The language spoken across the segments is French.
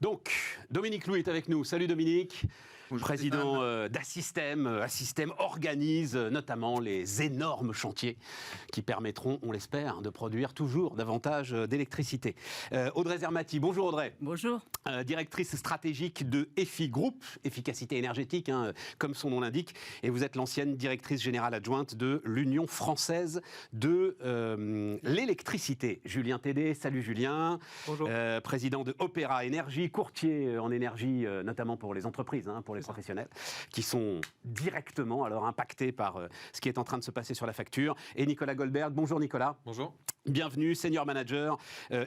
Donc, Dominique Louis est avec nous. Salut Dominique. Bonjour, Président d'Assystem. Assystem organise notamment les énormes chantiers qui permettront, on l'espère, de produire toujours davantage d'électricité. Audrey Zermati, bonjour Audrey. Bonjour. Directrice stratégique de EFI Group, efficacité énergétique, comme son nom l'indique, et vous êtes l'ancienne directrice générale adjointe de l'Union française de l'électricité. Julien Tédé, salut Julien. Bonjour. Président de Opéra Énergie, courtier en énergie, notamment pour les entreprises, pour les professionnels, qui sont directement alors impactés par ce qui est en train de se passer sur la facture. Et Nicolas Goldberg, bonjour Nicolas. Bonjour. Bienvenue, senior manager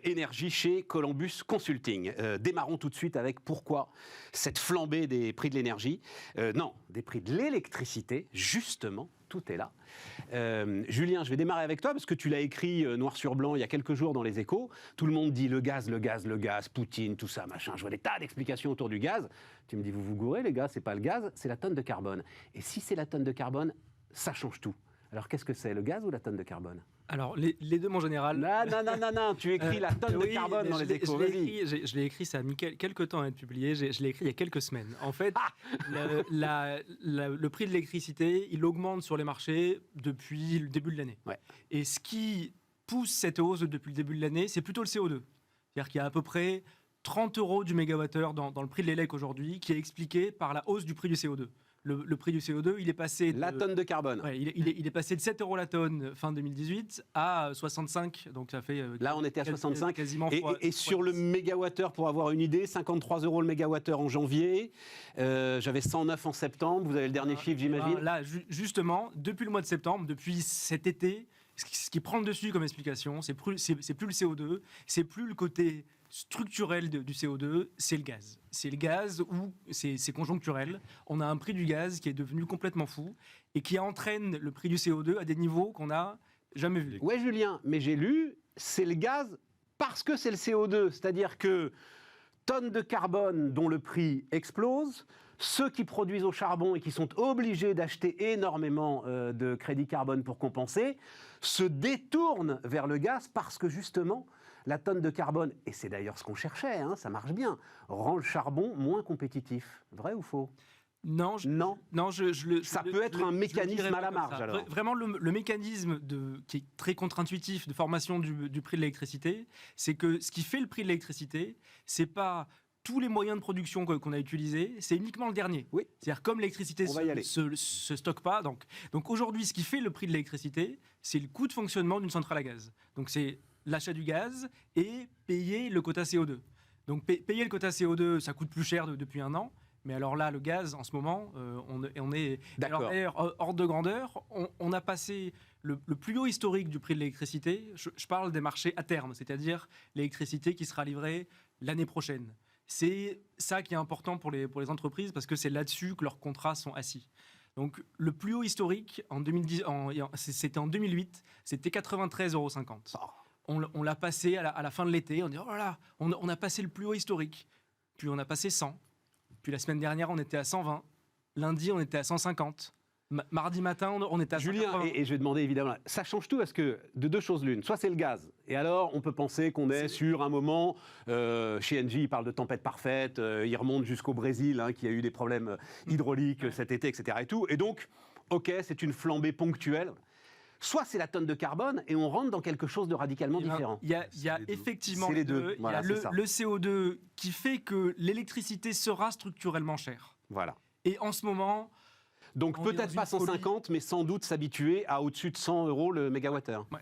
énergie chez Columbus Consulting. Démarrons tout de suite avec pourquoi cette flambée des prix de l'énergie. Non, des prix de l'électricité, justement, tout est là. Julien, je vais démarrer avec toi parce que tu l'as écrit noir sur blanc il y a quelques jours dans les Échos. Tout le monde dit le gaz, Poutine, tout ça, machin. Je vois des tas d'explications autour du gaz. Tu me dis, vous vous gourrez les gars, c'est pas le gaz, c'est la tonne de carbone. Et si c'est la tonne de carbone, ça change tout. Alors qu'est-ce que c'est, le gaz ou la tonne de carbone ? Alors, les deux, mon général. Non, tu écris la tonne de carbone dans les Échos. Je l'ai écrit, ça a mis quelques temps à être publié, je l'ai écrit il y a quelques semaines. En fait, le prix de l'électricité, il augmente sur les marchés depuis le début de l'année. Ouais. Et ce qui pousse cette hausse depuis le début de l'année, c'est plutôt le CO2. C'est-à-dire qu'il y a à peu près 30 € du mégawattheure dans le prix de l'élec aujourd'hui, qui est expliqué par la hausse du prix du CO2. Le prix du CO2, il est passé... La tonne de carbone. Ouais, il est passé de 7 € la tonne fin 2018 à 65, donc ça fait... Là, on était à 65. Quasiment et sur le mégawattheure, pour avoir une idée, 53 € le mégawattheure en janvier, j'avais 109 en septembre, vous avez le dernier chiffre, j'imagine. Là, justement, depuis le mois de septembre, depuis cet été, ce qui prend le dessus comme explication, c'est plus le CO2, c'est plus le côté structurel du CO2, c'est le gaz. C'est le gaz où c'est conjoncturel. On a un prix du gaz qui est devenu complètement fou et qui entraîne le prix du CO2 à des niveaux qu'on n'a jamais vus. Ouais, Julien, mais j'ai lu, c'est le gaz parce que c'est le CO2. C'est-à-dire que tonnes de carbone dont le prix explose, ceux qui produisent au charbon et qui sont obligés d'acheter énormément de crédits carbone pour compenser, se détournent vers le gaz parce que justement, la tonne de carbone, et c'est d'ailleurs ce qu'on cherchait, ça marche bien, rend le charbon moins compétitif. Vrai ou faux ? Non. Ça peut être un mécanisme à la marge, alors. Vraiment, le mécanisme qui est très contre-intuitif de formation du prix de l'électricité, c'est que ce qui fait le prix de l'électricité, c'est pas tous les moyens de production qu'on a utilisés, c'est uniquement le dernier. Oui. C'est-à-dire comme l'électricité se stocke pas, donc aujourd'hui, ce qui fait le prix de l'électricité, c'est le coût de fonctionnement d'une centrale à gaz. Donc c'est l'achat du gaz et payer le quota CO2. Donc payer le quota CO2, ça coûte plus cher depuis un an. Mais alors là, le gaz, en ce moment, on est... D'accord. Alors, hors de grandeur, on a passé le plus haut historique du prix de l'électricité. Je parle des marchés à terme, c'est-à-dire l'électricité qui sera livrée l'année prochaine. C'est ça qui est important pour les entreprises parce que c'est là-dessus que leurs contrats sont assis. Donc le plus haut historique, c'était en 2008, c'était 93,50 €. On l'a passé à la fin de l'été, on dit « Oh là là, on a passé le plus haut historique ». Puis on a passé 100. Puis la semaine dernière, on était à 120. Lundi, on était à 150. Mardi matin, on était à 180. Julien, et je vais demander évidemment, ça change tout parce que de deux choses l'une, soit c'est le gaz, et alors on peut penser qu'on est sur un moment, chez Engie, il parle de tempête parfaite, il remonte jusqu'au Brésil, qui a eu des problèmes hydrauliques cet été, etc. Et tout, et donc, ok, c'est une flambée ponctuelle. Soit c'est la tonne de carbone et on rentre dans quelque chose de radicalement différent. Il y a effectivement c'est les deux. Voilà, il y a le CO2 qui fait que l'électricité sera structurellement chère. Voilà. Et en ce moment... Donc peut-être pas 150, mais sans doute s'habituer à au-dessus de 100 € le mégawattheure. Ouais.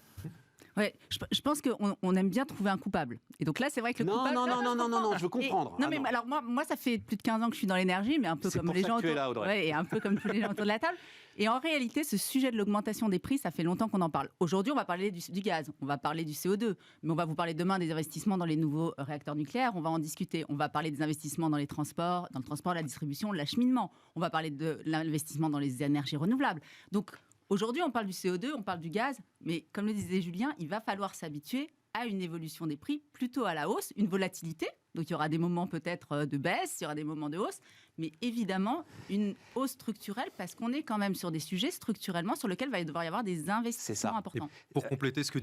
Ouais, je pense qu'on aime bien trouver un coupable. Et donc là, c'est vrai que le coupable... Non, je veux comprendre. Alors moi, ça fait plus de 15 ans que je suis dans l'énergie, mais un peu comme les gens autour... là, Audrey. Ouais, et un peu comme tous les gens autour de la table. Et en réalité, ce sujet de l'augmentation des prix, ça fait longtemps qu'on en parle. Aujourd'hui, on va parler du gaz, on va parler du CO2, mais on va vous parler demain des investissements dans les nouveaux réacteurs nucléaires, on va en discuter. On va parler des investissements dans le transport, la distribution, l'acheminement. On va parler de l'investissement dans les énergies renouvelables. Donc, aujourd'hui, on parle du CO2, on parle du gaz, mais comme le disait Julien, il va falloir s'habituer à une évolution des prix plutôt à la hausse, une volatilité. Donc il y aura des moments peut-être de baisse, il y aura des moments de hausse, mais évidemment une hausse structurelle, parce qu'on est quand même sur des sujets structurellement sur lesquels il va devoir y avoir des investissements importants. Pour compléter ce que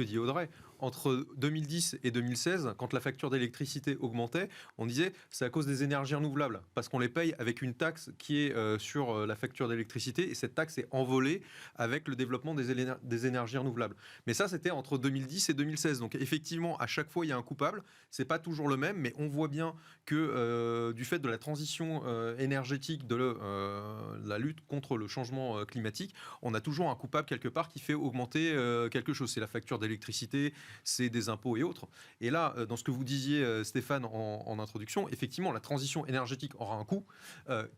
dit Audrey, entre 2010 et 2016, quand la facture d'électricité augmentait, on disait c'est à cause des énergies renouvelables, parce qu'on les paye avec une taxe qui est sur la facture d'électricité, et cette taxe est envolée avec le développement des énergies renouvelables. Mais ça, c'était entre 2010 et 2016. Donc effectivement, à chaque fois, il y a un coupable. C'est pas toujours le même, mais on voit bien que du fait de la transition énergétique, de la lutte contre le changement climatique, on a toujours un coupable quelque part qui fait augmenter quelque chose. C'est la facture d'électricité, c'est des impôts et autres. Et là, dans ce que vous disiez, Stéphane, en introduction, effectivement, la transition énergétique aura un coût.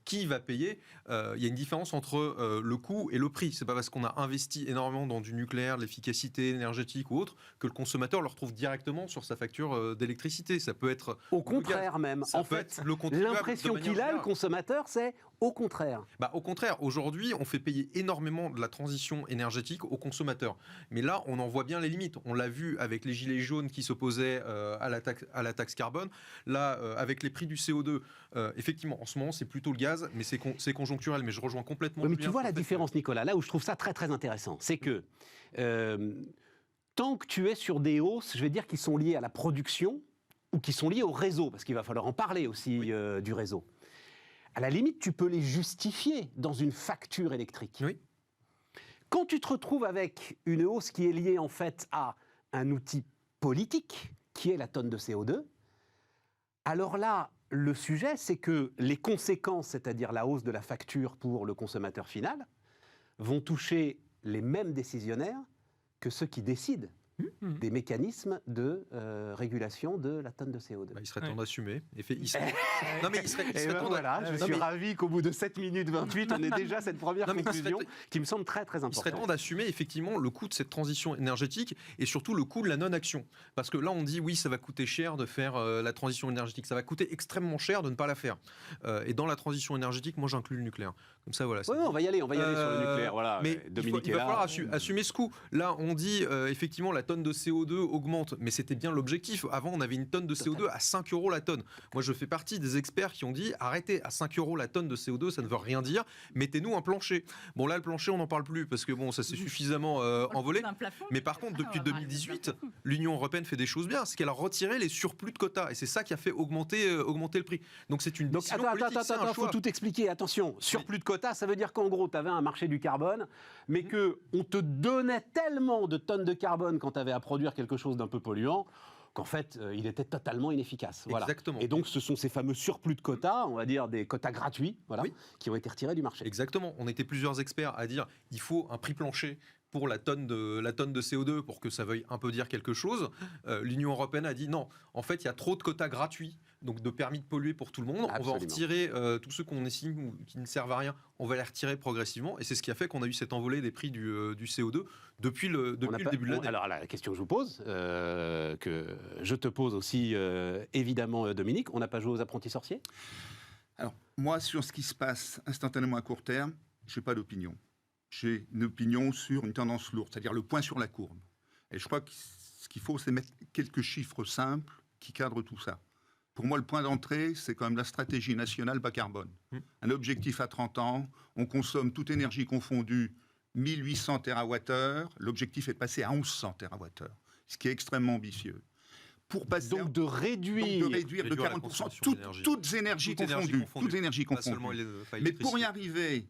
Qui va payer ? Il y a une différence entre le coût et le prix. C'est pas parce qu'on a investi énormément dans du nucléaire, de l'efficacité énergétique ou autre, que le consommateur le retrouve directement sur sa facture d'électricité. Ça peut être... Au contraire même. En fait, l'impression qu'il a, le consommateur, c'est au contraire. Au contraire, aujourd'hui, on fait payer énormément de la transition énergétique aux consommateurs. Mais là, on en voit bien les limites. On l'a vu avec les gilets jaunes qui s'opposaient à la taxe carbone. Là, avec les prix du CO2, effectivement, en ce moment, c'est plutôt le gaz, mais c'est conjoncturel. Mais je rejoins complètement... Mais tu vois la différence, Nicolas, là où je trouve ça très très intéressant, c'est que tant que tu es sur des hausses, je vais dire, qui sont liées à la production ou qui sont liées au réseau, parce qu'il va falloir en parler aussi du réseau. À la limite, tu peux les justifier dans une facture électrique. Oui. Quand tu te retrouves avec une hausse qui est liée en fait à un outil politique, qui est la tonne de CO2, alors là, le sujet, c'est que les conséquences, c'est-à-dire la hausse de la facture pour le consommateur final, vont toucher les mêmes décisionnaires que ceux qui décident des mécanismes de régulation de la tonne de CO2. Il serait temps d'assumer. Non, mais il serait temps voilà, je suis ravi qu'au bout de 7 minutes 28, on ait déjà cette première conclusion qui me semble très très importante. Il serait temps d'assumer effectivement le coût de cette transition énergétique et surtout le coût de la non-action. Parce que là, on dit oui, ça va coûter cher de faire la transition énergétique. Ça va coûter extrêmement cher de ne pas la faire. Et dans la transition énergétique, moi, j'inclus le nucléaire. Comme ça, voilà. Oui, on va y aller sur le nucléaire. Voilà. Mais il va falloir assumer ce coût. Là, on dit effectivement la tonne de CO2 augmente, mais c'était bien l'objectif. Avant, on avait une tonne de CO2 à 5 € la tonne. Moi, je fais partie des experts qui ont dit arrêtez, à 5 € la tonne de CO2, ça ne veut rien dire. Mettez-nous un plancher. Bon, là, le plancher, on n'en parle plus parce que bon, ça s'est suffisamment envolé. Mais par contre, depuis 2018, l'Union européenne fait des choses bien. C'est qu'elle a retiré les surplus de quotas et c'est ça qui a fait augmenter le prix. Donc, c'est une décision politique. Attends, faut tout expliquer. Attention, surplus de quotas, ça veut dire qu'en gros, tu avais un marché du carbone, mais qu'on te donnait tellement de tonnes de carbone quand tu avais à produire quelque chose d'un peu polluant, qu'en fait, il était totalement inefficace. Voilà. Exactement. Et donc, ce sont ces fameux surplus de quotas, on va dire des quotas gratuits, qui ont été retirés du marché. Exactement. On était plusieurs experts à dire il faut un prix plancher pour la tonne de CO2 pour que ça veuille un peu dire quelque chose. L'Union européenne a dit non, en fait, il y a trop de quotas gratuits, donc de permis de polluer pour tout le monde. Absolument. On va en retirer tous ceux qu'on estime ou qui ne servent à rien, on va les retirer progressivement. Et c'est ce qui a fait qu'on a eu cette envolée des prix du CO2 depuis le début de l'année. Alors, la question que je vous pose, que je te pose aussi, évidemment, Dominique, on n'a pas joué aux apprentis sorciers ? Alors, moi, sur ce qui se passe instantanément à court terme, je n'ai pas d'opinion. J'ai une opinion sur une tendance lourde, c'est-à-dire le point sur la courbe. Et je crois que ce qu'il faut, c'est mettre quelques chiffres simples qui cadrent tout ça. Pour moi, le point d'entrée, c'est quand même la stratégie nationale bas carbone. Un objectif à 30 ans, on consomme toute énergie confondue 1800 TWh, l'objectif est de passer à 1100 TWh, ce qui est extrêmement ambitieux. Pour passer donc de réduire de 40% toutes énergies confondues. Mais pour y arriver...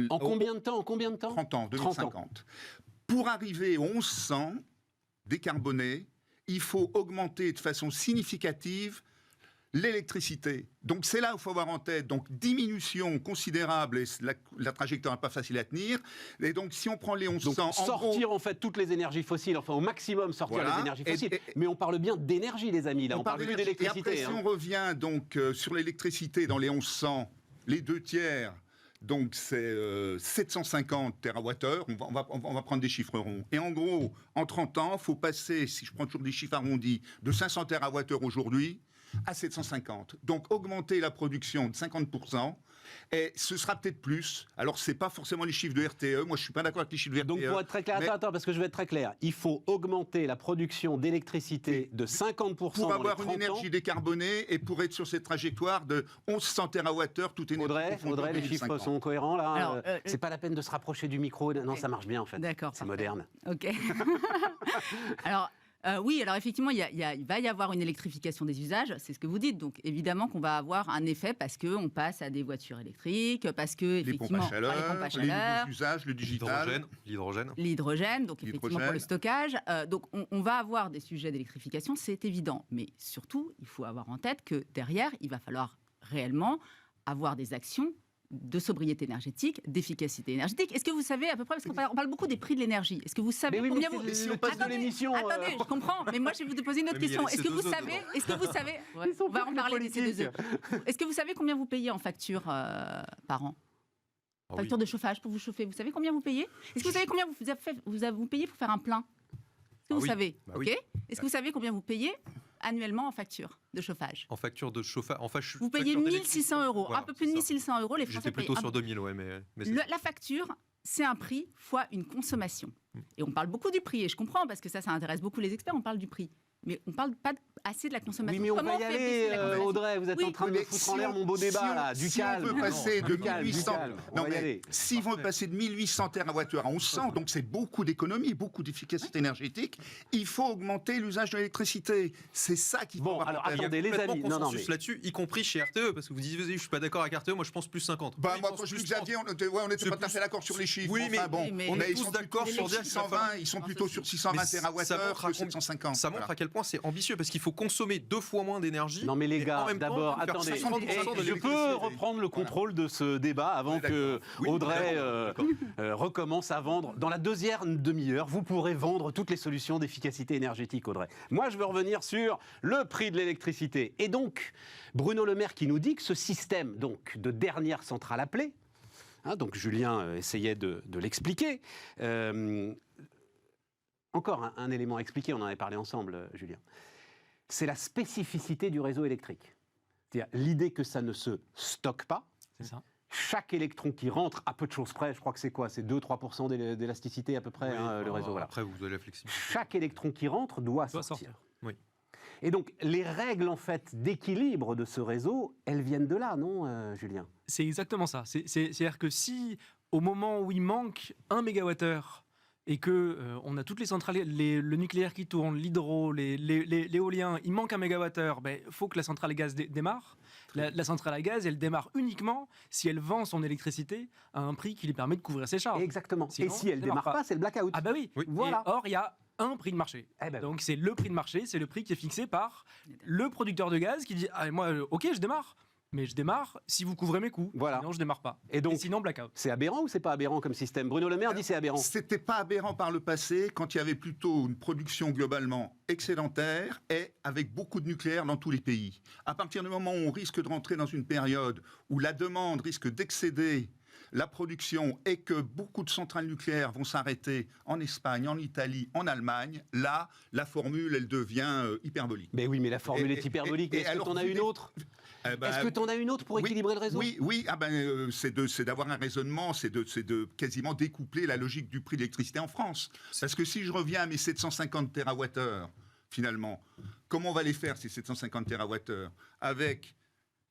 En combien de temps 30 ans, 2050. Pour arriver aux 1100 décarbonés, il faut augmenter de façon significative l'électricité. Donc c'est là où il faut avoir en tête, donc diminution considérable, et la trajectoire n'est pas facile à tenir. Et donc si on prend les 1100... Donc sortir en fait toutes les énergies fossiles, enfin au maximum sortir les énergies fossiles. Mais on parle bien d'énergie, les amis, là on parle plus d'électricité. Et après, si on revient donc sur l'électricité dans les 1100, les 2/3... Donc, c'est 750 TWh. On va prendre des chiffres ronds. Et en gros, en 30 ans, il faut passer, si je prends toujours des chiffres arrondis, de 500 TWh aujourd'hui à 750. Donc augmenter la production de 50%, et ce sera peut-être plus. Alors c'est pas forcément les chiffres de RTE, moi je suis pas d'accord avec les chiffres de RTE. Donc pour être très clair, mais attends, parce que je vais être très clair, il faut augmenter la production d'électricité de 50% pour dans avoir les une 30 énergie ans. décarbonée et pour être sur cette trajectoire de 1100 TWh, toute énergie confondue Audrey, en les chiffres 2050. sont cohérents là. Alors, C'est pas la peine de se rapprocher du micro. Non, ça marche bien en fait. D'accord. C'est parfait. moderne. Ok. Alors, oui, alors effectivement, il va y avoir une électrification des usages, c'est ce que vous dites. Donc, évidemment qu'on va avoir un effet parce qu'on passe à des voitures électriques, parce que, Les pompes effectivement, à chaleur, les pompes à les chaleur, nouveaux usages, le digital. L'hydrogène. l'hydrogène, donc effectivement pour le L'hydrogène. stockage. Donc, on va avoir des sujets d'électrification, c'est évident. Mais surtout, il faut avoir en tête que derrière, il va falloir réellement avoir des actions de sobriété énergétique, d'efficacité énergétique. Est-ce que vous savez à peu près, parce qu'on parle beaucoup des prix de l'énergie, est-ce que vous savez Mais oui, combien mais vous... c'est le titre de l'émission. Attendez, je comprends, mais moi je vais vous poser une autre Mais il y a question. les Est-ce que vous C2E savez, dedans. est-ce que vous savez, ouais, Ils sont on va plus en parler des politiques. C2E. Est-ce que vous savez combien vous payez en facture par an? Ah oui. Facture de chauffage pour vous chauffer, vous savez combien vous payez? Est-ce que vous savez combien vous payez pour faire un plein? Est-ce que Ah vous oui. savez? Bah Ok. oui. Est-ce que vous savez combien vous payez annuellement en facture de chauffage? En facture de chauffage. Vous payez 1 600 euros, Voilà, un peu plus de c'est 1 ça. 600 euros. Les Français J'étais plutôt payent un sur 2000, ouais, mais La facture, c'est un prix fois une consommation. Et on parle beaucoup du prix, et je comprends, parce que ça intéresse beaucoup les experts, on parle du prix. Mais on ne parle pas assez de la consommation. Oui, mais on Comment va y fait aller, baisser la consommation? Audrey. Vous êtes Oui. en train de Oui, me mais foutre si en l'air on- mon beau débat si on- là. Du si on calme. veut passer de Du calme, 1800, du calme. On non va y mais aller. si on veut passer de 1800 TWh à 1100, donc c'est beaucoup d'économies, beaucoup d'efficacité énergétique. Il faut augmenter l'usage de l'électricité. C'est ça qu'il faut Bon, avoir alors, en tête. attendez, les amis. Non, non, consensus mais là-dessus, y compris chez RTE, parce que vous disiez, je suis pas d'accord avec RTE, moi je pense plus 50. Bah, Ils moi, pensent quand je plus dis Xavier, on n'était C'est pas tout à plus- fait d'accord sur les chiffres. Oui, mais- Enfin, bon, mais- on est ils tous sont d'accord plutôt sur sur dire qu'il va 620, falloir- ils sont plutôt sur 620 Mais ça TWh montre à que 750. Ça montre Voilà. à quel point c'est ambitieux, parce qu'il faut consommer 2 fois moins d'énergie. Non mais les et en gars, même temps, d'abord, faire attendez, 50% de je l'électricité. peux reprendre le contrôle de ce débat avant Oui, que d'accord. Oui, Audrey d'accord. recommence à vendre. Dans la deuxième demi-heure, vous pourrez vendre toutes les solutions d'efficacité énergétique, Audrey. Moi, je veux revenir sur le prix de l'électricité. Et donc, Bruno Le Maire qui nous dit que ce système donc, de dernière centrale appelée, hein, donc Julien essayait de l'expliquer, encore un élément à expliquer, on en avait parlé ensemble, Julien. C'est la spécificité du réseau électrique. C'est-à-dire l'idée que ça ne se stocke pas. C'est ça. Chaque électron qui rentre, à peu de choses près, je crois que c'est quoi? C'est 2-3% d'élasticité à peu près, Oui, hein, le réseau. Voilà. Après, vous avez la flexibilité. Chaque électron qui rentre doit Doit sortir. sortir. Oui. Et donc, les règles en fait d'équilibre de ce réseau, elles viennent de là, non, Julien? C'est exactement ça. C'est-à-dire que si, au moment où il manque 1 MWh et que on a toutes les centrales, le nucléaire qui tourne, l'hydro, l'éolien, il manque 1 MWh, ben, faut que la centrale à gaz démarre. La centrale à gaz, elle démarre uniquement si elle vend son électricité à un prix qui lui permet de couvrir ses charges. Exactement. Sinon, Et si elle ça démarre démarre pas, pas. c'est le blackout. Ah bah oui. Oui. Voilà. Et or, il y a un prix de marché. Eh ben, Donc c'est le prix de marché, c'est le prix qui est fixé par le producteur de gaz qui dit ah, moi ok je démarre, mais je démarre si vous couvrez mes coûts. Voilà. Sinon je démarre pas. Et donc, sinon blackout. c'est aberrant ou c'est pas aberrant comme système? Bruno Le Maire dit c'est aberrant. C'était pas aberrant par le passé, quand il y avait plutôt une production globalement excédentaire et avec beaucoup de nucléaire dans tous les pays. À partir du moment où on risque de rentrer dans une période où la demande risque d'excéder la production et que beaucoup de centrales nucléaires vont s'arrêter en Espagne, en Italie, en Allemagne, là, la formule, elle devient hyperbolique. Mais oui, mais la formule Et- est hyperbolique. et Mais est-ce que alors, t'en as vous une dites- autre? Eh ben, Est-ce que t'en as une autre pour oui, équilibrer le réseau? Oui, c'est d'avoir un raisonnement, c'est de quasiment découpler la logique du prix de l'électricité en France. Parce que si je reviens à mes 750 TWh, finalement, comment on va les faire ces 750 TWh? Avec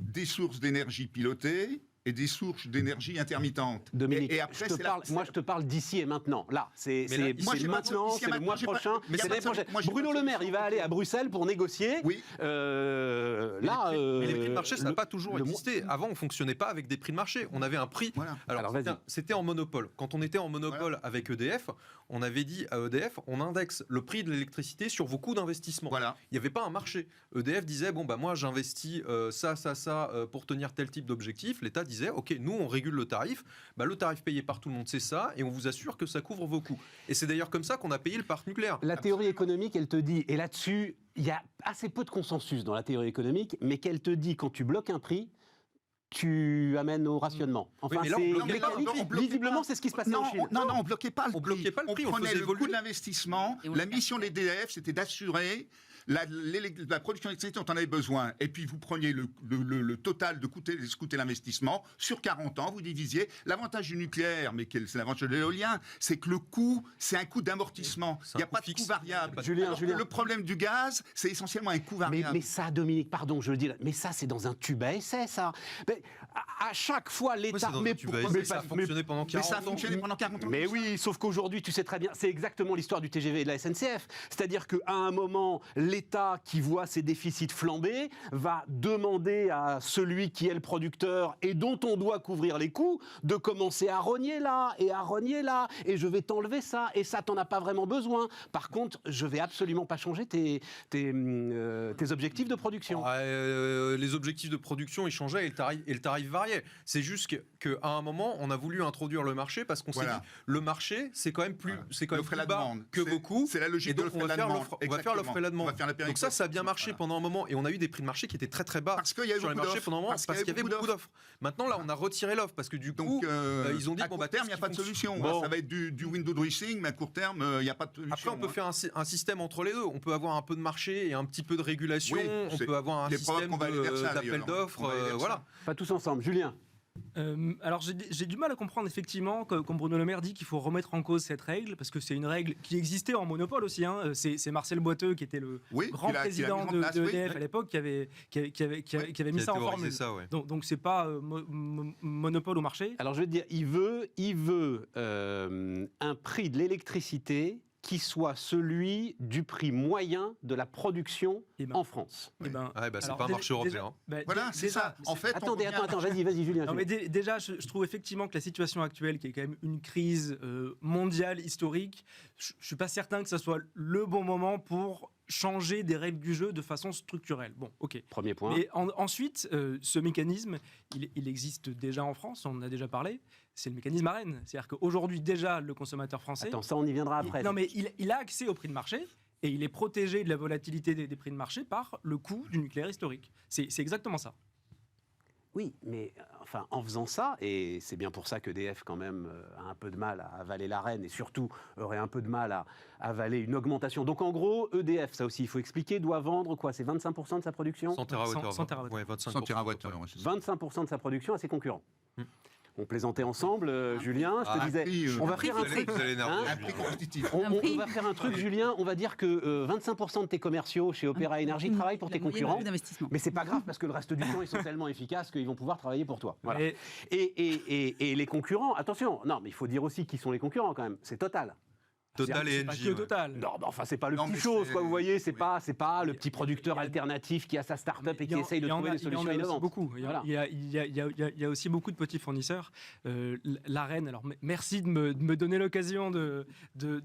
des sources d'énergie pilotées et des sources d'énergie intermittentes. Dominique, et après, moi je te parle d'ici et maintenant. Là, c'est Mais là, moi, c'est j'ai pas- maintenant, ici et c'est le maintenant, mois j'ai pas- prochain, mais c'est y a l'année pas de- prochaine. moi, j'ai Bruno pas de Le Maire, il va solution. aller à Bruxelles pour négocier. Oui. Là, Mais les prix de marché, ça n'a pas toujours le existé. Avant, on fonctionnait pas avec des prix de marché. On avait un prix. Voilà. Alors, c'était vas-y. c'était en monopole. Quand on était en monopole avec EDF, on avait dit à EDF, on indexe le prix de l'électricité sur vos coûts d'investissement. Voilà. Il n'y avait pas un marché. EDF disait, bon, bah, moi, j'investis ça, pour tenir tel type d'objectif. L'État disait, OK, nous, on régule le tarif. Bah, le tarif payé par tout le monde, c'est ça. Et on vous assure que ça couvre vos coûts. Et c'est d'ailleurs comme ça qu'on a payé le parc nucléaire. La théorie économique, elle te dit, et là-dessus, il y a assez peu de consensus dans la théorie économique, mais qu'elle te dit, quand tu bloques un prix, tu amènes au rationnement. Enfin, mais là, on c'est bloquait pas, mécanique. on bloquait Visiblement, pas. c'est ce qui se passait Non, en Chine. non, on bloquait pas le On prix. bloquait pas le prix, on prenait faisait le évoluer. coût de l'investissement. Et on La le mission des DF, c'était d'assurer la production d'électricité dont on avait besoin, et puis vous preniez le total de coûter l'investissement, sur 40 ans, vous divisiez. L'avantage du nucléaire, mais c'est l'avantage de l'éolien, c'est que le coût, c'est un coût d'amortissement. Il n'y a pas de coût variable. Julien, Le problème du gaz, c'est essentiellement un coût variable. Mais ça, Dominique, pardon, je le dis, mais ça, c'est dans un tube à essai, ça. Mais à chaque fois, l'État... ça a fonctionné pendant 40 ans. Mais ça a fonctionné pendant 40 ans. Mais oui, sauf qu'aujourd'hui, tu sais très bien, c'est exactement l'histoire du TGV et de la SNCF. C'est-à-dire qu'à un moment, l'État qui voit ses déficits flamber va demander à celui qui est le producteur et dont on doit couvrir les coûts de commencer à rogner là, et je vais t'enlever ça, et ça, t'en as pas vraiment besoin. Par contre, je vais absolument pas changer tes objectifs de production. Les objectifs de production, ils changeaient et le tarif variait. C'est juste qu'à un moment, on a voulu introduire le marché parce qu'on s'est dit, le marché, c'est quand même plus, c'est quand même plus bas que vos coûts. C'est la logique et donc, de l'offre et de la demande. On va faire l'offre et la demande. Donc ça a bien marché pendant un moment. Et on a eu des prix de marché qui étaient très très bas sur les marchés pendant un moment parce qu'il y avait beaucoup d'offres. Maintenant, là, on a retiré l'offre parce que du coup, ils ont dit à court terme, il n'y a pas de solution. Ça va être du window dressing, mais à court terme, il n'y a pas de solution. Après, on peut faire un système entre les deux. On peut avoir un peu de marché et un petit peu de régulation. On peut avoir un système d'appel d'offres. Voilà. Pas tous ensemble. Julien. Alors j'ai du mal à comprendre effectivement, comme Bruno Le Maire dit, qu'il faut remettre en cause cette règle, parce que c'est une règle qui existait en monopole aussi. C'est Marcel Boiteux qui était le grand président d'EDF à l'époque qui avait mis ça en formule. Donc c'est pas monopole au marché. Alors je vais te dire, il veut un prix de l'électricité qui soit celui du prix moyen de la production en France. C'est pas un marché européen. Voilà, c'est ça. En fait, attendez, vas-y, Julien. Non, mais déjà, je trouve effectivement que la situation actuelle, qui est quand même une crise mondiale, historique, je suis pas certain que ce soit le bon moment pour changer des règles du jeu de façon structurelle. Bon, ok. Premier point. Et ensuite, ce mécanisme, il existe déjà en France, on en a déjà parlé. C'est le mécanisme ARENH. C'est-à-dire qu'aujourd'hui, déjà, le consommateur français... Attends, ça, on y viendra après. Non, mais il a accès au prix de marché et il est protégé de la volatilité des prix de marché par le coût du nucléaire historique. C'est exactement ça. Oui, mais enfin, en faisant ça, et c'est bien pour ça qu'EDF, quand même, a un peu de mal à avaler l'ARENH et surtout aurait un peu de mal à avaler une augmentation. Donc, en gros, EDF, ça aussi, il faut expliquer, doit vendre quoi ? C'est 25% de sa production ? 100 TWh. 100 TWh. Ouais, 25%. 100 TWh. 25% de sa production à ses concurrents. On plaisantait ensemble, Julien, je te disais, on va faire un truc. Un prix compétitif. On va faire un truc, Julien, on va dire que 25% de tes commerciaux chez Opéra Énergie travaillent pour tes concurrents. Mais c'est pas grave parce que le reste du temps, ils sont tellement efficaces qu'ils vont pouvoir travailler pour toi. Voilà. Et les concurrents, attention, non, mais il faut dire aussi qui sont les concurrents quand même, c'est Total. Total et Pas Engie. que Total. Non, bah enfin, c'est pas le Non, petit mais chose, quoi, vous voyez, c'est oui. pas le petit producteur alternatif qui a sa start-up et qui essaye de trouver des solutions innovantes. Il y a aussi beaucoup de petits fournisseurs. L'ARENH, alors merci de me donner l'occasion de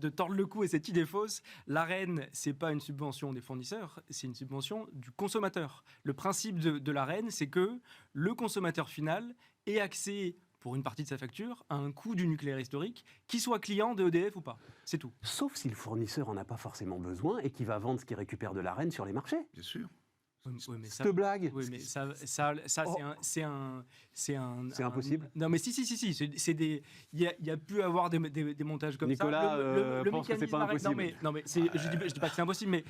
tordre le cou, et cette idée fausse. L'ARENH, c'est pas une subvention des fournisseurs, c'est une subvention du consommateur. Le principe de l'ARENH, c'est que le consommateur final ait accès, pour une partie de sa facture, à un coût du nucléaire historique, qui soit client de EDF ou pas. C'est tout. Sauf si le fournisseur en a pas forcément besoin et qu'il va vendre ce qu'il récupère de l'ARENH sur les marchés. Bien sûr. Oui, mais Cette blague. Oui, mais ça c'est impossible. Non, mais si. Il y a pu avoir des montages comme Nicolas, ça. Le pense que c'est pas mécanisme impossible. non, mais je dis pas que c'est impossible, mais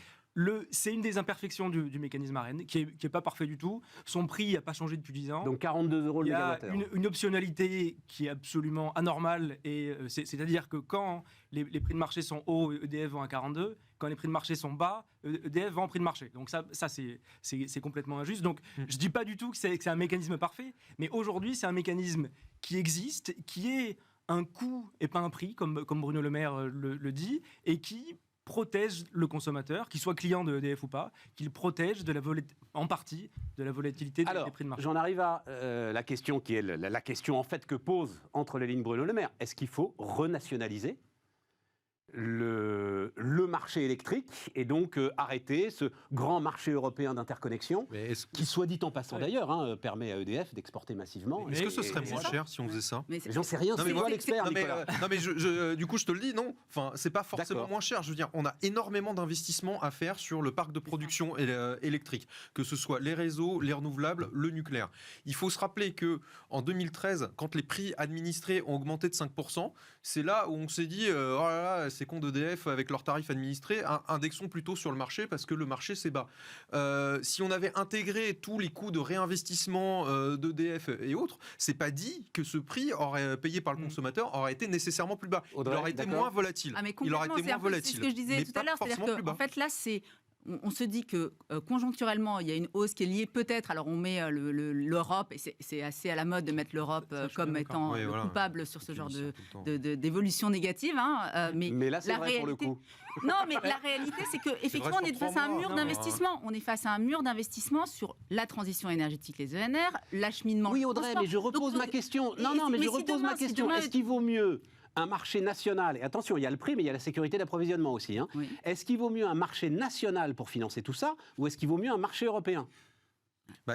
c'est une des imperfections du mécanisme ARENH qui est pas parfait du tout. Son prix n'a pas changé depuis 10 ans. Donc 42 € le Il y a mégawattheure. une optionnalité qui est absolument anormale, et c'est-à-dire que quand les prix de marché sont hauts, EDF vend à 42. Quand les prix de marché sont bas, EDF vend en prix de marché. Donc ça c'est complètement injuste. Donc je dis pas du tout que c'est un mécanisme parfait, mais aujourd'hui c'est un mécanisme qui existe, qui est un coût et pas un prix, comme Bruno Le Maire le dit, et qui protège le consommateur, qu'il soit client de EDF ou pas, qu'il protège en partie de la volatilité des prix de marché. J'en arrive à la question qui est la question en fait que pose entre les lignes Bruno Le Maire. Est-ce qu'il faut renationaliser le marché électrique et donc arrêter ce grand marché européen d'interconnexion qui, soit dit en passant d'ailleurs, permet à EDF d'exporter massivement. Est-ce que ce serait moins cher si on faisait ça ? Mais j'en sais rien, c'est toi l'expert, Nicolas. Non mais du coup je te le dis, non. Enfin, c'est pas forcément moins cher. Je veux dire, on a énormément d'investissements à faire sur le parc de production électrique, que ce soit les réseaux, les renouvelables, le nucléaire. Il faut se rappeler que en 2013, quand les prix administrés ont augmenté de 5%, c'est là où on s'est dit oh là là, ces cons d'EDF avec leurs tarifs administrés, indexons plutôt sur le marché parce que le marché c'est bas. Si on avait intégré tous les coûts de réinvestissement d'EDF et autres, c'est pas dit que ce prix payé par le consommateur aurait été nécessairement plus bas. Audrey, il aurait été moins volatile. Ah, mais Il aurait complètement, été moins volatile. c'est ce que je disais mais tout pas à l'heure. forcément C'est-à-dire plus qu'en bas. fait, là, on se dit que conjoncturellement, il y a une hausse qui est liée peut-être. Alors, on met l'Europe, et c'est assez à la mode de mettre l'Europe Ça, je suis comme bien étant Oui, voilà. coupable sur ce Tu genre dis ça tout le temps. d'évolution négative. Mais là, c'est la vrai pour le réalité- coup. Non, mais la réalité, c'est que effectivement, on est sur face à un 3 mois. mur Non, d'investissement. On est face à un mur d'investissement sur la transition énergétique, les ENR, l'acheminement. Oui, le Audrey, transport. mais je repose Donc, ma question. et- Non, non, mais mais je si repose demain- ma si question. demain- Est-ce qu'il vaut mieux un marché national, et attention, il y a le prix, mais il y a la sécurité d'approvisionnement aussi, hein. Oui. Est-ce qu'il vaut mieux un marché national pour financer tout ça, ou est-ce qu'il vaut mieux un marché européen?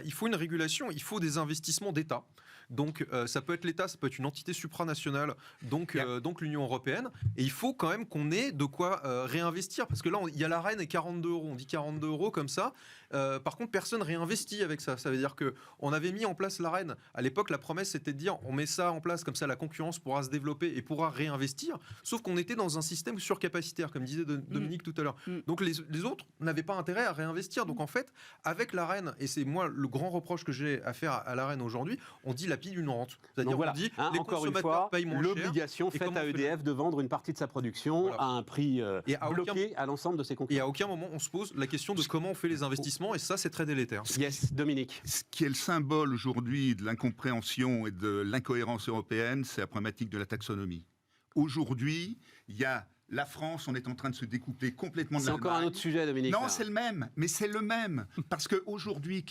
Il faut une régulation, il faut des investissements d'État. Donc ça peut être l'État, ça peut être une entité supranationale, donc l'Union européenne. Et il faut quand même qu'on ait de quoi réinvestir. Parce que là, il y a l'Arenh et 42 euros. On dit 42 euros comme ça. Par contre, personne réinvestit avec ça. Ça veut dire qu'on avait mis en place l'Arenh. À l'époque, la promesse, c'était de dire on met ça en place, comme ça la concurrence pourra se développer et pourra réinvestir. Sauf qu'on était dans un système surcapacitaire, comme disait Dominique tout à l'heure. Donc les autres n'avaient pas intérêt à réinvestir. Donc en fait, avec l'Arenh, et c'est moi le grand reproche que j'ai à faire à l'Arenh aujourd'hui, on dit la pile d'une rente. C'est-à-dire Donc voilà, on dit hein, les encore une consommateurs fois, payent moins cher. l'obligation Et faite comment à on fait EDF de vendre une partie de sa production Voilà. à un prix Et à bloqué à l'ensemble de ses Et concurrents. à aucun moment on se pose la question de comment on fait les investissements, et ça c'est très délétère. Yes, Dominique. Ce qui est le symbole aujourd'hui de l'incompréhension et de l'incohérence européenne, c'est la problématique de la taxonomie. Aujourd'hui, il y a la France, on est en train de se découpler complètement de C'est encore un l'Allemagne. autre sujet, Dominique. Non, là. c'est le même, mais c'est le même. Parce qu'aujourd'hui,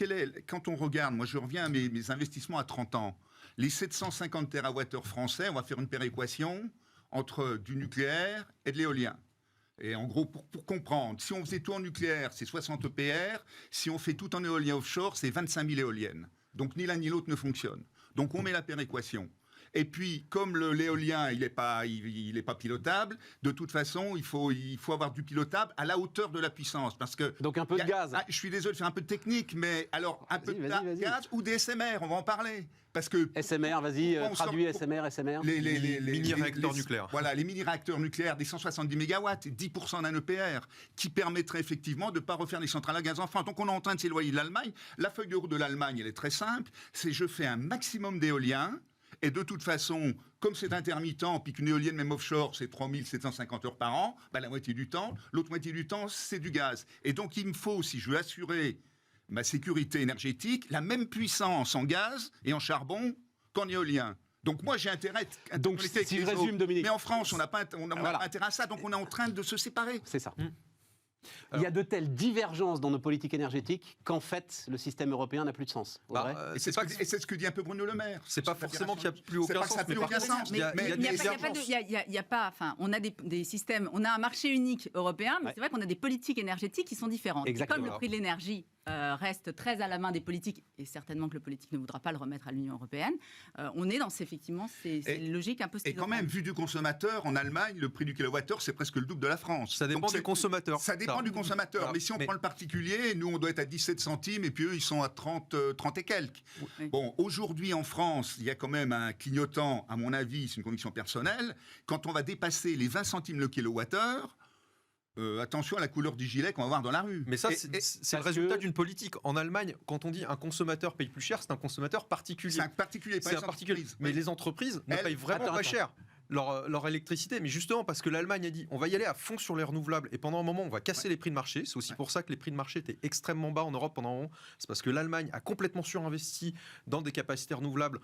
quand on regarde, moi je reviens à mes investissements à 30 ans, les 750 TWh français, on va faire une péréquation entre du nucléaire et de l'éolien. Et en gros, pour comprendre, si on faisait tout en nucléaire, c'est 60 EPR. Si on fait tout en éolien offshore, c'est 25 000 éoliennes. Donc ni l'un ni l'autre ne fonctionne. Donc on met la péréquation. Et puis, comme l'éolien, il n'est pas pilotable, de toute façon, il faut avoir du pilotable à la hauteur de la puissance. Parce que Donc un peu de gaz. je suis désolé de faire un peu de technique, mais alors un peu de vas-y. gaz ou des SMR, on va en parler. Parce que SMR, vas-y, Pourquoi on sort- traduis SMR. les mini-réacteurs nucléaires. Voilà, les mini-réacteurs nucléaires des 170 mégawatts, 10% d'un EPR, qui permettrait effectivement de ne pas refaire les centrales à gaz en France. Donc on est en train de s'éloigner de l'Allemagne. La feuille de route de l'Allemagne, elle est très simple. C'est je fais un maximum d'éolien. Et de toute façon, comme c'est intermittent, puis qu'une éolienne, même offshore, c'est 3750 heures par an, la moitié du temps, l'autre moitié du temps, c'est du gaz. Et donc, il me faut, si je veux assurer ma sécurité énergétique, la même puissance en gaz et en charbon qu'en éolien. Donc moi, j'ai intérêt à Donc, connecter avec si je les résume, autres. Dominique. Mais en France, on n'a pas Voilà. intérêt à ça, donc on est en train de se séparer. C'est ça. Il y Alors- a de telles divergences dans nos politiques énergétiques qu'en fait, le système européen n'a plus de sens. Audrey Et c'est ce que dit un peu Bruno Le Maire. C'est pas Sur la forcément qu'il n'y a plus C'est aucun pas que ça sens, n'a plus mais par aucun contre, sens. il y a Mais des Il n'y a divergences. pas, enfin, on a des systèmes, on a un marché unique européen, mais Ouais. c'est vrai qu'on a des politiques énergétiques qui sont différentes. Et Exactement. comme le prix de l'énergie reste très à la main des politiques, et certainement que le politique ne voudra pas le remettre à l'Union européenne, on est dans effectivement ces logiques un peu Et quand même, vu du consommateur, en Allemagne, le prix du kilowattheure, c'est presque le double de la France. Ça dépend Donc, du consommateur. Ça dépend du consommateur. Voilà. Mais si on Mais- prend le particulier, nous, on doit être à 17 centimes et puis eux, ils sont à 30 et quelques. Oui. Bon, aujourd'hui, en France, il y a quand même un clignotant, à mon avis, c'est une conviction personnelle. Quand on va dépasser les 20 centimes le kilowattheure, attention à la couleur du gilet qu'on va voir dans la rue. Mais ça, Et- c'est et le parce résultat que- d'une politique. En Allemagne, quand on dit un consommateur paye plus cher, c'est un consommateur particulier. c'est un particulier, pas C'est les un particulier. entreprises. Mais Oui. les entreprises ne Elles- payent vraiment Attends, pas attends. cher leur électricité. Mais justement, parce que l'Allemagne a dit on va y aller à fond sur les renouvelables et pendant un moment, on va casser les prix de marché. C'est aussi Ouais. pour ça que les prix de marché étaient extrêmement bas en Europe pendant un moment. C'est parce que l'Allemagne a complètement surinvesti dans des capacités renouvelables.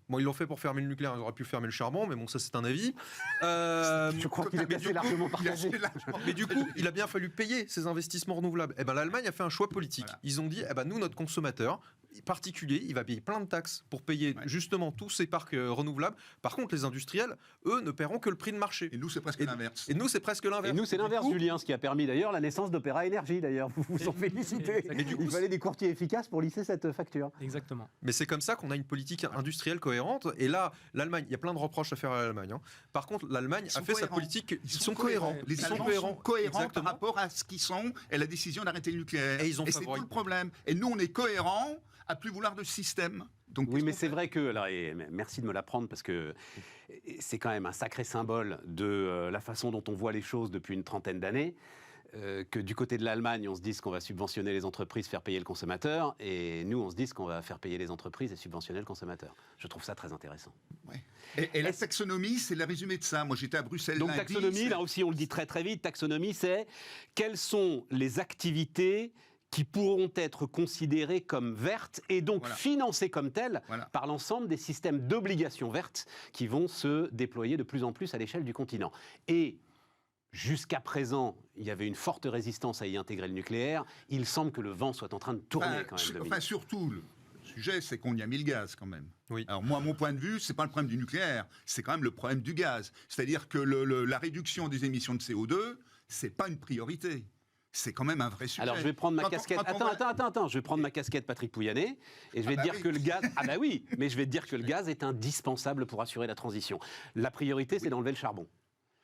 Bon, ils l'ont fait pour fermer le nucléaire, ils auraient pu fermer le charbon, mais bon, ça c'est un avis. Je crois qu'il est Mais assez du coup, largement il a partagé. assez largement- Mais du coup, il a bien fallu payer ces investissements renouvelables. Et ben, l'Allemagne a fait un choix politique. Voilà. Ils ont dit, nous, notre consommateur particulier, il va payer plein de taxes pour payer Ouais. justement tous ces parcs renouvelables. Par contre, les industriels, eux, ne paieront que le prix de marché. Et nous, c'est presque Et- l'inverse. Et nous, c'est presque Et l'inverse. nous, c'est Du l'inverse, coup, Julien, ce qui a permis d'ailleurs la naissance d'Opéra Énergie, d'ailleurs. Vous vous en félicitez. Et du coup, Il fallait des courtiers efficaces pour lisser cette facture. Exactement. Mais c'est comme ça qu'on a une politique industrielle cohérente. Et là, l'Allemagne, il y a plein de reproches à faire à l'Allemagne. Hein. Par contre, l'Allemagne Ils a sont fait sa cohérents. politique. Ils sont cohérents. Les Ils sont Allemands cohérents. sont cohérents par Exactement. rapport à ce qu'ils sont et la décision d'arrêter le nucléaire. Et ils ont c'est tout favorisé. le problème. Et nous, on est cohérents à plus vouloir de système. Donc, Oui, mais c'est vrai que, alors, et merci de me l'apprendre parce que c'est quand même un sacré symbole de la façon dont on voit les choses depuis une trentaine d'années. Que du côté de l'Allemagne, on se dise qu'on va subventionner les entreprises, faire payer le consommateur, et nous, on se dise qu'on va faire payer les entreprises et subventionner le consommateur. Je trouve ça très intéressant. Ouais. Et la taxonomie, c'est le résumé de ça. Moi, j'étais à Bruxelles Donc lundi, taxonomie, là aussi, on le dit très très vite, taxonomie, c'est quelles sont les activités qui pourront être considérées comme vertes et donc Voilà. financées comme telles Voilà. par l'ensemble des systèmes d'obligations vertes qui vont se déployer de plus en plus à l'échelle du continent. Et jusqu'à présent, il y avait une forte résistance à y intégrer le nucléaire. Il semble que le vent soit en train de tourner quand même. Dominique. Enfin, surtout, le sujet, c'est qu'on y a mis le gaz quand même. Oui. Alors moi, mon point de vue, c'est pas le problème du nucléaire, c'est quand même le problème du gaz. C'est-à-dire que la réduction des émissions de CO2, c'est pas une priorité. C'est quand même un vrai sujet. Alors je vais prendre ma Quand on- casquette. quand on va- Attends. Je vais prendre ma casquette Patrick Pouyanné et je vais te dire oui. que le gaz. Ah bah oui, mais je vais te dire que le gaz est indispensable pour assurer la transition. La priorité, c'est d'enlever le charbon.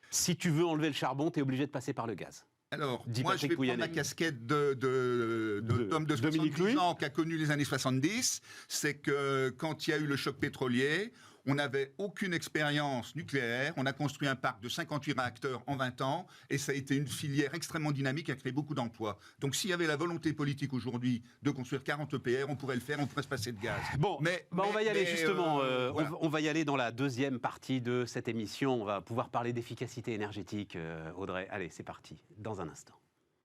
Si tu veux enlever le charbon, tu es obligé de passer par le gaz. Alors, Dit moi, Patrick je vais prendre Pouyanné. ma casquette d'homme de Dominique 70 Louis. ans qui a connu les années 70. C'est que quand il y a eu le choc pétrolier, on n'avait aucune expérience nucléaire. On a construit un parc de 58 réacteurs en 20 ans et ça a été une filière extrêmement dynamique qui a créé beaucoup d'emplois. Donc, s'il y avait la volonté politique aujourd'hui de construire 40 EPR, on pourrait le faire, on pourrait se passer de gaz. Bon, on va y aller justement. voilà. On va y aller dans la deuxième partie de cette émission. On va pouvoir parler d'efficacité énergétique, Audrey. Allez, c'est parti, dans un instant.